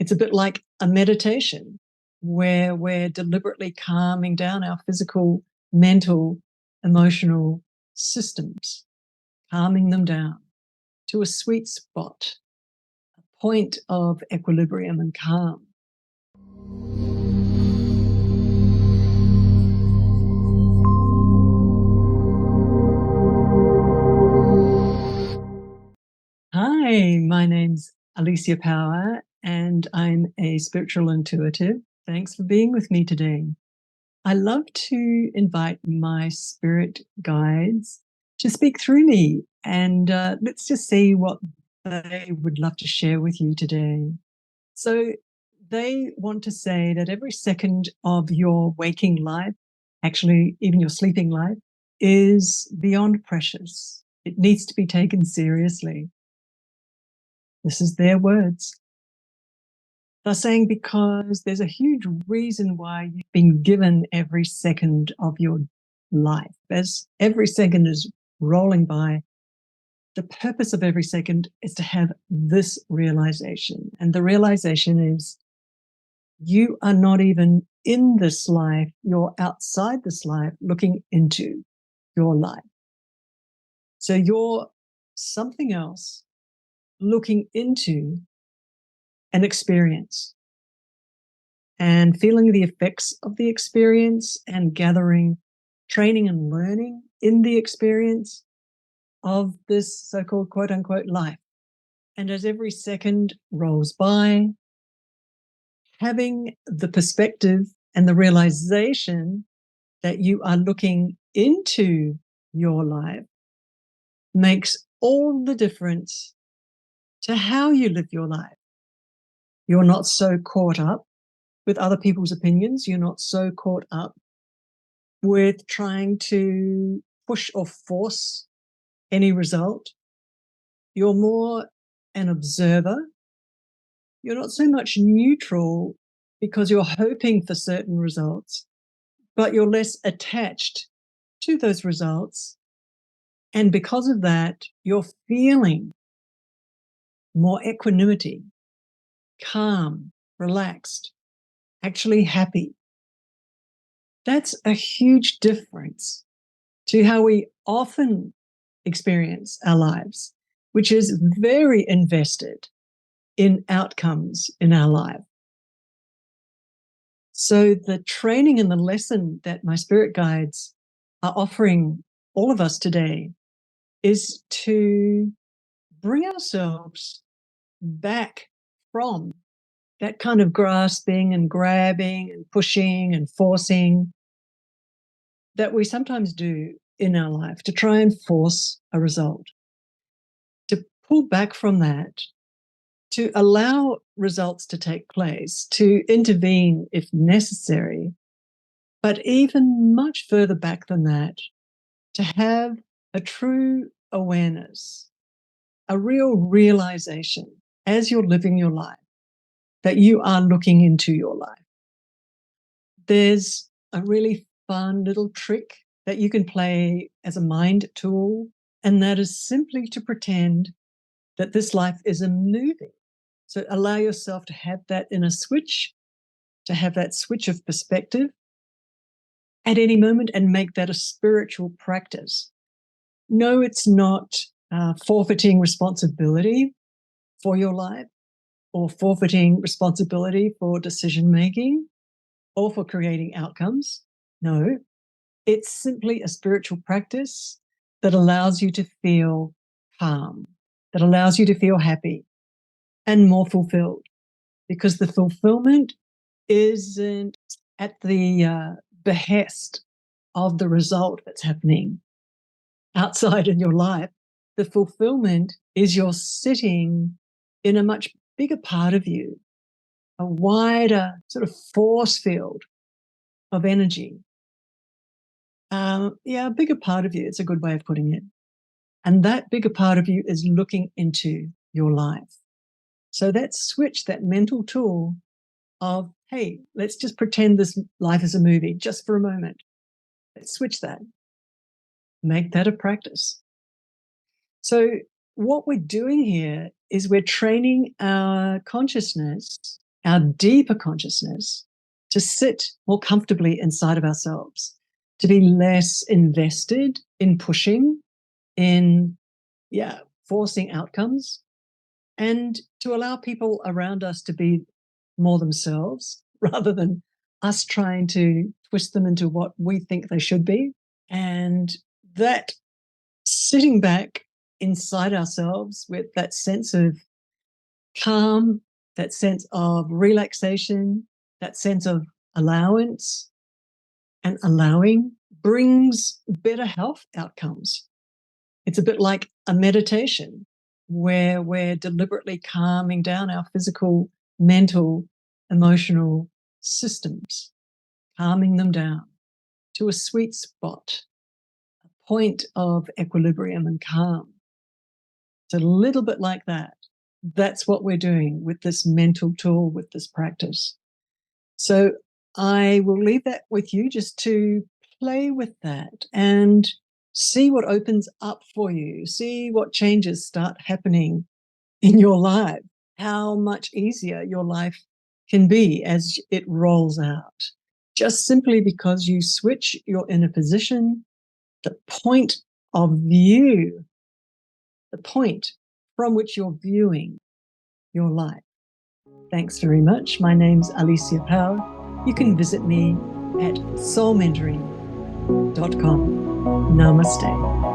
It's a bit like a meditation where we're deliberately calming down our physical, mental, emotional systems, calming them down to a sweet spot, a point of equilibrium and calm. Hi, my name's Alicia Power, and I'm a spiritual intuitive. Thanks for being with me today. I love to invite my spirit guides to speak through me, and let's just see what they would love to share with you today. So they want to say that every second of your waking life, actually even your sleeping life, is beyond precious. It needs to be taken seriously. This is their words. They're saying because there's a huge reason why you've been given every second of your life. As every second is rolling by, the purpose of every second is to have this realization. And the realization is you are not even in this life, you're outside this life looking into your life. So you're something else looking into an experience and feeling the effects of the experience and gathering training and learning in the experience of this so-called quote unquote life. And as every second rolls by, having the perspective and the realization that you are looking into your life makes all the difference to how you live your life. You're not so caught up with other people's opinions. You're not so caught up with trying to push or force any result. You're more an observer. You're not so much neutral because you're hoping for certain results, but you're less attached to those results. And because of that, you're feeling more equanimity, calm, relaxed, actually happy. That's a huge difference to how we often experience our lives, which is very invested in outcomes in our life. So the training and the lesson that my spirit guides are offering all of us today is to bring ourselves back from that kind of grasping and grabbing and pushing and forcing that we sometimes do in our life to try and force a result, to pull back from that, to allow results to take place, to intervene if necessary, but even much further back than that, to have a true awareness, a real realization as you're living your life that you are looking into your life. There's a really fun little trick that you can play as a mind tool, and that is simply to pretend that this life is a movie. So allow yourself to have that inner switch, to have that switch of perspective at any moment and make that a spiritual practice. No, it's not forfeiting responsibility for your life or forfeiting responsibility for decision making or for creating outcomes. No, it's simply a spiritual practice that allows you to feel calm, that allows you to feel happy and more fulfilled, because the fulfillment isn't at the behest of the result that's happening outside in your life. The fulfillment is you're sitting in a much bigger part of you, a wider sort of force field of energy. A bigger part of you, it's a good way of putting it. And that bigger part of you is looking into your life. So that switch, that mental tool of, hey, let's just pretend this life is a movie just for a moment. Let's switch that. Make that a practice. So what we're doing here is we're training our consciousness our deeper consciousness to sit more comfortably inside of ourselves, to be less invested in pushing, in forcing outcomes, and to allow people around us to be more themselves rather than us trying to twist them into what we think they should be. And that sitting back inside ourselves with that sense of calm, that sense of relaxation, that sense of allowance and allowing brings better health outcomes. It's a bit like a meditation where we're deliberately calming down our physical, mental, emotional systems, calming them down to a sweet spot, a point of equilibrium and calm. It's a little bit like that. That's what we're doing with this mental tool, with this practice. So I will leave that with you just to play with that and see what opens up for you, see what changes start happening in your life, how much easier your life can be as it rolls out. Just simply because you switch your inner position, the point of view, the point from which you're viewing your life. Thanks very much. My name's Alicia Power. You can visit me at soulmentoring.com. Namaste.